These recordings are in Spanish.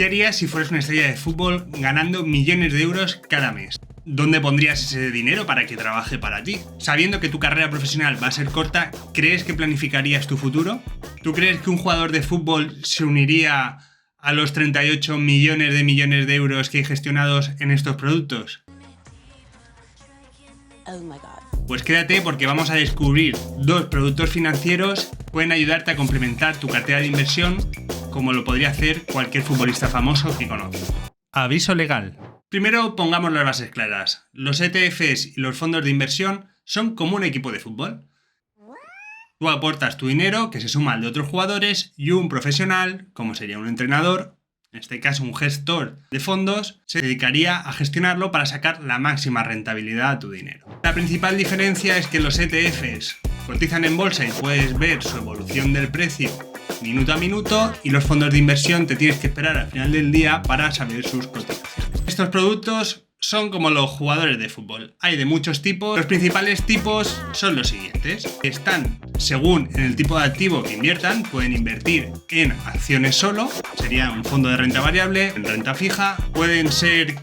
¿Qué harías si fueras una estrella de fútbol ganando millones de euros cada mes? ¿Dónde pondrías ese dinero para que trabaje para ti? Sabiendo que tu carrera profesional va a ser corta, ¿crees que planificarías tu futuro? ¿Tú crees que un jugador de fútbol se uniría a los 38 millones de euros que hay gestionados en estos productos? Oh my God. Pues quédate porque vamos a descubrir 2 productos financieros que pueden ayudarte a complementar tu cartera de inversión como lo podría hacer cualquier futbolista famoso que conozcas. Aviso legal. Primero pongamos las bases claras. Los ETFs y los fondos de inversión son como un equipo de fútbol. Tú aportas tu dinero que se suma al de otros jugadores y un profesional, como sería un entrenador, en este caso un gestor de fondos, se dedicaría a gestionarlo para sacar la máxima rentabilidad a tu dinero. La principal diferencia es que los ETFs cotizan en bolsa y puedes ver su evolución del precio minuto a minuto, y los fondos de inversión te tienes que esperar al final del día para saber sus cotizaciones. Estos productos son como los jugadores de fútbol. Hay de muchos tipos. Los principales tipos son los siguientes. Están, según en el tipo de activo que inviertan, pueden invertir en acciones solo, sería un fondo de renta variable, en renta fija. Pueden ser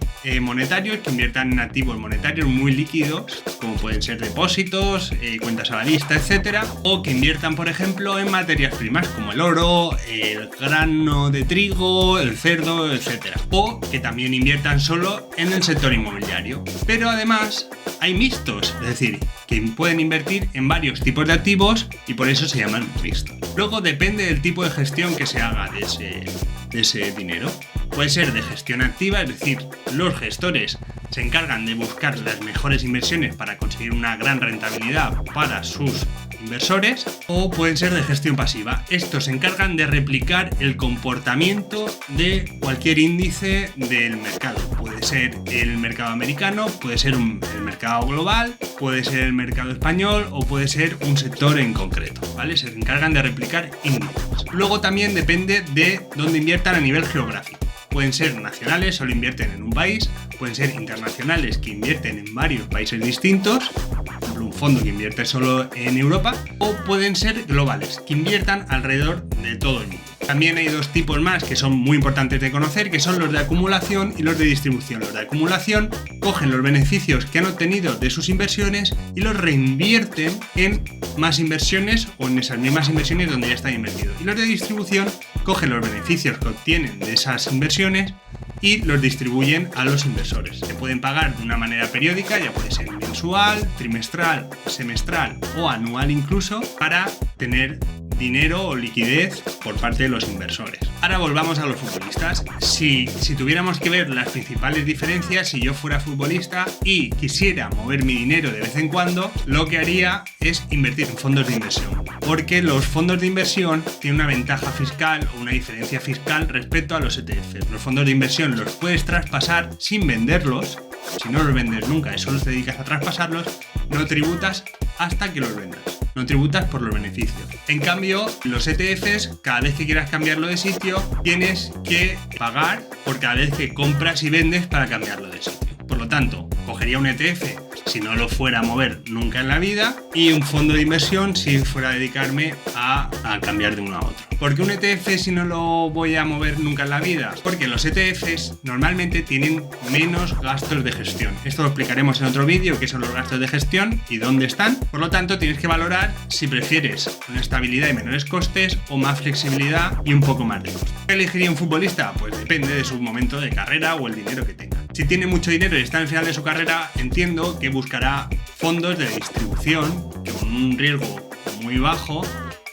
monetarios, que inviertan en activos monetarios muy líquidos, como pueden ser depósitos, cuentas a la vista, etcétera. O que inviertan, por ejemplo, en materias primas como el oro, el grano de trigo, el cerdo, etcétera. O que también inviertan solo en el sector inmobiliario. Pero además hay mixtos, es decir, que pueden invertir en varios tipos de activos y por eso se llaman mixtos. Luego depende del tipo de gestión que se haga de ese dinero. Puede ser de gestión activa, es decir, los gestores se encargan de buscar las mejores inversiones para conseguir una gran rentabilidad para sus inversores, o pueden ser de gestión pasiva. Estos se encargan de replicar el comportamiento de cualquier índice del mercado. Puede ser el mercado americano, puede ser el mercado global, puede ser el mercado español o puede ser un sector en concreto, ¿vale? Se encargan de replicar índices. Luego también depende de dónde inviertan a nivel geográfico. Pueden ser nacionales, solo invierten en un país, pueden ser internacionales que invierten en varios países distintos, por ejemplo un fondo que invierte solo en Europa, o pueden ser globales, que inviertan alrededor de todo el mundo. También hay 2 tipos más que son muy importantes de conocer, que son los de acumulación y los de distribución. Los de acumulación cogen los beneficios que han obtenido de sus inversiones y los reinvierten en más inversiones o en esas mismas inversiones donde ya están invertidos. Y los de distribución cogen los beneficios que obtienen de esas inversiones y los distribuyen a los inversores. Se pueden pagar de una manera periódica, ya puede ser mensual, trimestral, semestral o anual incluso, para tener dinero o liquidez por parte de los inversores. Ahora volvamos a los futbolistas. Si tuviéramos que ver las principales diferencias, si yo fuera futbolista y quisiera mover mi dinero de vez en cuando, lo que haría es invertir en fondos de inversión, porque los fondos de inversión tienen una ventaja fiscal o una diferencia fiscal respecto a los ETFs. Los fondos de inversión los puedes traspasar sin venderlos. Si no los vendes nunca y solo te dedicas a traspasarlos, no tributas hasta que los vendas. No tributas por los beneficios. En cambio, los ETFs, cada vez que quieras cambiarlo de sitio, tienes que pagar por cada vez que compras y vendes para cambiarlo de sitio. Por lo tanto, cogería un ETF si no lo fuera a mover nunca en la vida y un fondo de inversión si fuera a dedicarme a cambiar de uno a otro. ¿Por qué un ETF si no lo voy a mover nunca en la vida? Porque los ETFs normalmente tienen menos gastos de gestión. Esto lo explicaremos en otro vídeo, qué son los gastos de gestión y dónde están. Por lo tanto, tienes que valorar si prefieres una estabilidad y menores costes o más flexibilidad y un poco más de costes. ¿Qué elegiría un futbolista? Pues depende de su momento de carrera o el dinero que tenga. Si tiene mucho dinero y está en el final de su carrera, entiendo que buscará fondos de distribución con un riesgo muy bajo,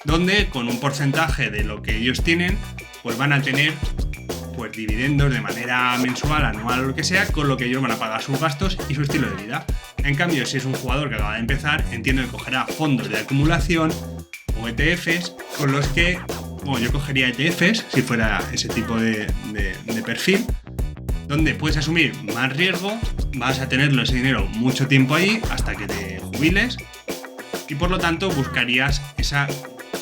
donde con un porcentaje de lo que ellos tienen, pues van a tener pues dividendos de manera mensual, anual o lo que sea, con lo que ellos van a pagar sus gastos y su estilo de vida. En cambio, si es un jugador que acaba de empezar, entiendo que cogerá fondos de acumulación o ETFs con los que, bueno, yo cogería ETFs si fuera ese tipo de perfil, donde puedes asumir más riesgo, vas a tenerlo ese dinero mucho tiempo ahí hasta que te jubiles y por lo tanto buscarías esa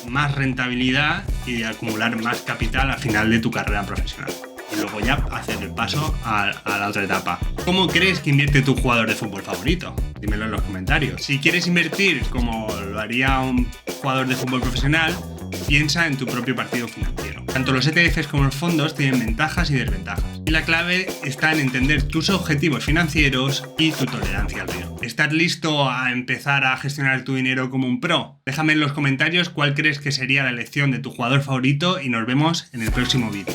más rentabilidad y de acumular más capital al final de tu carrera profesional. Y luego ya hacer el paso a la otra etapa. ¿Cómo crees que invierte tu jugador de fútbol favorito? Dímelo en los comentarios. Si quieres invertir como lo haría un jugador de fútbol profesional, piensa en tu propio partido financiero. Tanto los ETFs como los fondos tienen ventajas y desventajas. Y la clave está en entender tus objetivos financieros y tu tolerancia al riesgo. ¿Estás listo a empezar a gestionar tu dinero como un pro? Déjame en los comentarios cuál crees que sería la elección de tu jugador favorito y nos vemos en el próximo vídeo.